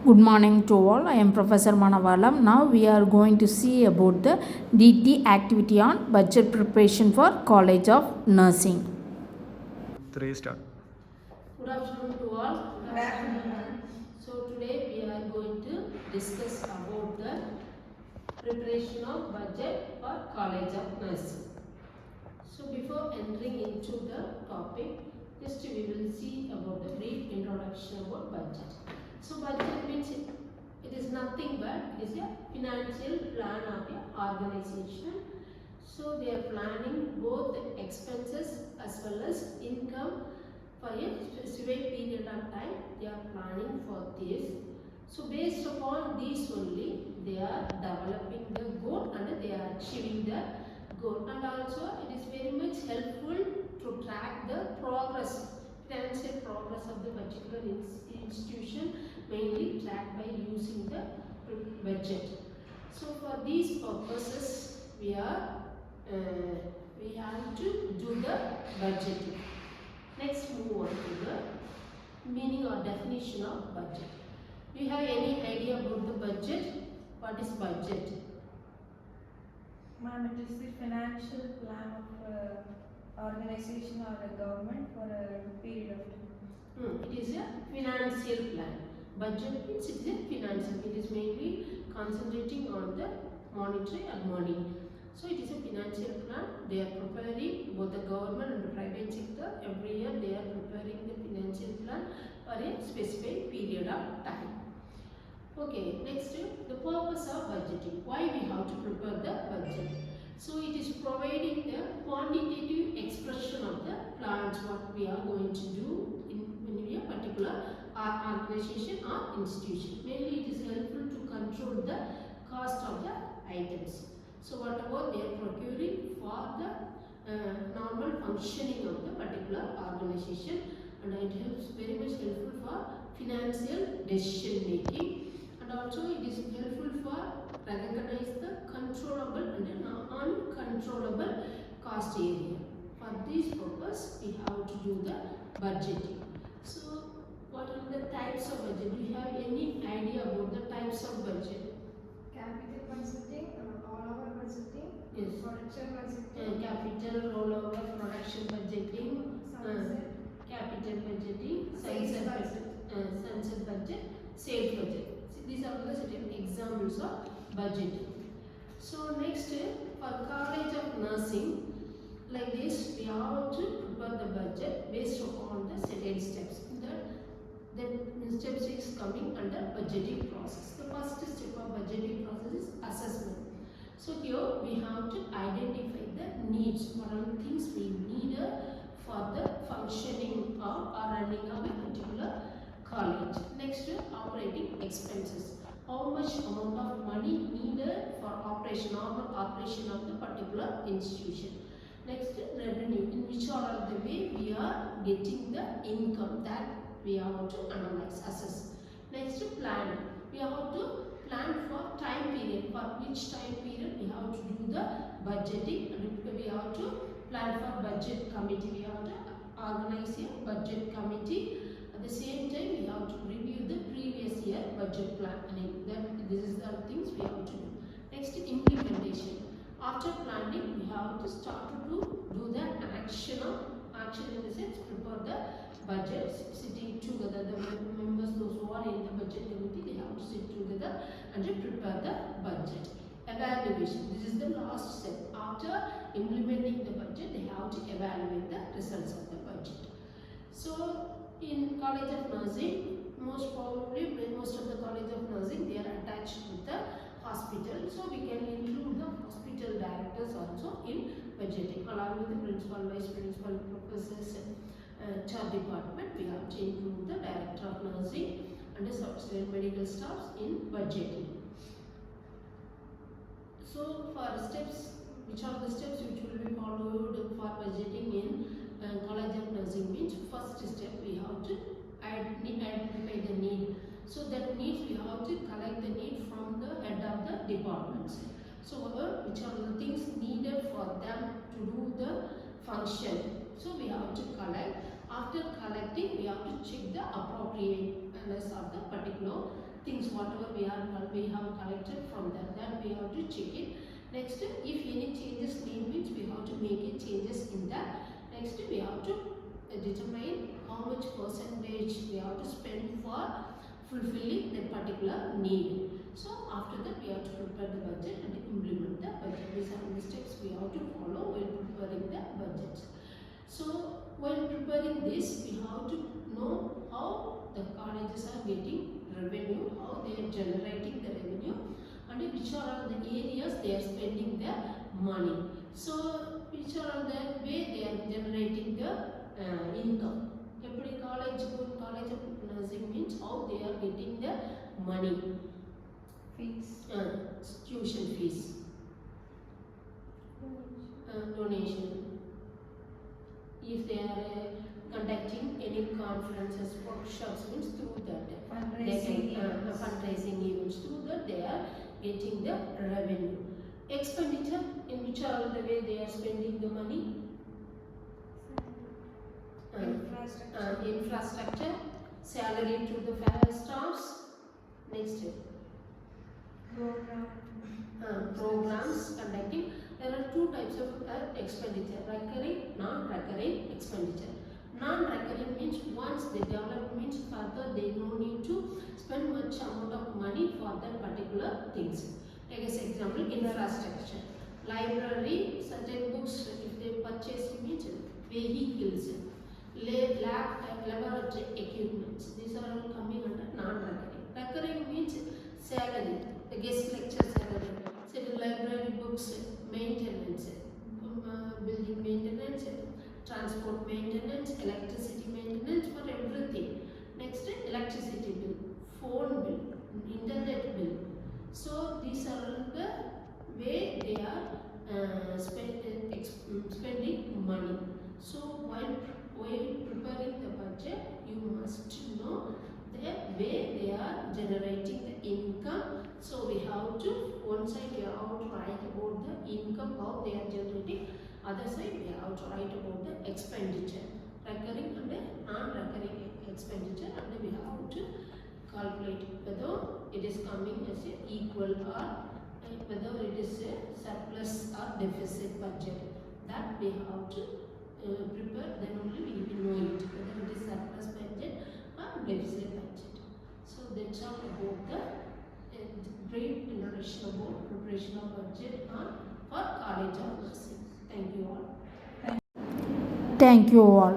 Good morning to all. I am Professor Manavalam. Now we are going to see about the DT activity on budget preparation for College of Nursing. 3 start. Good afternoon to all. Good afternoon. So today we are going to discuss about the preparation of budget for College of Nursing. So before entering into the topic, just we will see about the brief introduction about budget. So budget means it is nothing but it is a financial plan of an organization. So they are planning both the expenses as well as income for a specific period of time. They are planning for this. So based upon these only, they are developing the goal and they are achieving the goal. And also it is very much helpful to track the progress, financial progress of the particular institution, mainly tracked by using the budget. So for these purposes, we have to do the budgeting. Next, move on to the meaning or definition of budget. Do you have any idea about the budget? What is budget? Ma'am, it is the financial plan of organization or a government for a period of time. It is a financial plan. Budget means it is a financial. It is mainly concentrating on the monetary and money. So it is a financial plan. They are preparing, both the government and the private sector, every year they are preparing the financial plan for a specific period of time. Okay, next, the purpose of budgeting. Why we have to prepare the budget? So it is providing the quantitative expression of the plans what we are going to do in a particular organization or institution. Mainly it is helpful to control the cost of the items. So whatever they are procuring for the normal functioning of the particular organization, and it helps very much helpful for financial decision making. And also it is helpful for recognize the controllable and uncontrollable cost area. For this purpose, we have to do the budgeting. So, what are the types of budget? Do you have any idea about the types of budget? Capital budgeting, all-over budgeting, Yes. production budgeting, Capital rollover, production budgeting, capital budgeting, sunset budget, sales budget. These are the certain examples of budgeting. So next, for College of Nursing, like this, we have to prepare the budget based upon the certain steps. The step 6 is coming under budgeting process. The first step of budgeting process is assessment. So here we have to identify the needs, what are the things we need for the functioning of or running of a particular college. Next, operating expenses. How much amount of money needed for normal operation of the particular institution. Next, revenue. In which order of the way we are getting the income, that we have to analyze, assess. Next, planning. We have to plan for time period. For which time period we have to do the budgeting. We have to plan for budget committee. We have to organize a budget committee. At the same time, we have to review the previous year budget planning. This is the things we have to do. Next, implementation. After planning, we have to start to do the action in the sense prepare the budget, sitting together. The members, those who are in the budget committee, they have to sit together and prepare the budget. Evaluation. This is the last step. After implementing the budget, they have to evaluate the results of the budget. So in College of Nursing, most of the College of Nursing, they are attached with the hospital. So we can include the hospital directors also in budgeting. Along with the principal, vice principal, professors, charge department, we have to include the director of nursing and the substitute medical staffs in budgeting. So for steps, which are the steps which will be followed for budgeting in College of Nursing means first step we have to identify the need. So that needs we have to collect the need from the head of the departments. So which are the things needed for them to do the function. So we have to collect. After collecting, we have to check the appropriate analysis of the particular things, whatever we have collected from that we have to check it. Next, if any changes need means we have to make it changes in that. Next, we have to determine how much percentage we have to spend for fulfilling that particular need. So after that we have to prepare the budget and implement the budget. These are the steps we have to follow while preparing the budget. So while preparing this, we have to know how the colleges are getting revenue, how they are generating the revenue, and which are the areas they are spending their money. So which are the way they are generating the income. Every college of nursing means how they are getting the money. Fees. Tuition fees, donation. If they are conducting any conferences, workshops, means through that Fundraising events. fundraising events, through that they are getting the revenue. Expenditure, in which are the way they are spending the money. Infrastructure, salary to the staffs. Next, programs conducting. There are two types of expenditure: recurring, non-recurring expenditure. Non-recurring means once they develop means further they don't need to spend much amount of money for that particular things. Take as example, infrastructure, library, certain books if they purchase means vehicles, laboratory equipments. These are all coming under non-recurring. Recurring means salary, the guest lecture salary, certain library books, maintenance, building maintenance, transport maintenance, electricity maintenance, for everything. Next, electricity bill, phone bill, internet bill. So these are the way they are spending money. So while preparing the budget, you must know the way they are generating the income. So we have to, one side we have to write about the income, how they are generating. Other side we have to write about the expenditure, recurring and non-recurring expenditure, and we have to calculate whether it is coming as a equal or whether it is a surplus or deficit budget. That we have to prepare, then only we will know it whether it is surplus budget or deficit budget. So that's all about the brief introduction about preparation of budget for College of Nursing. Thank you all. Thank you all.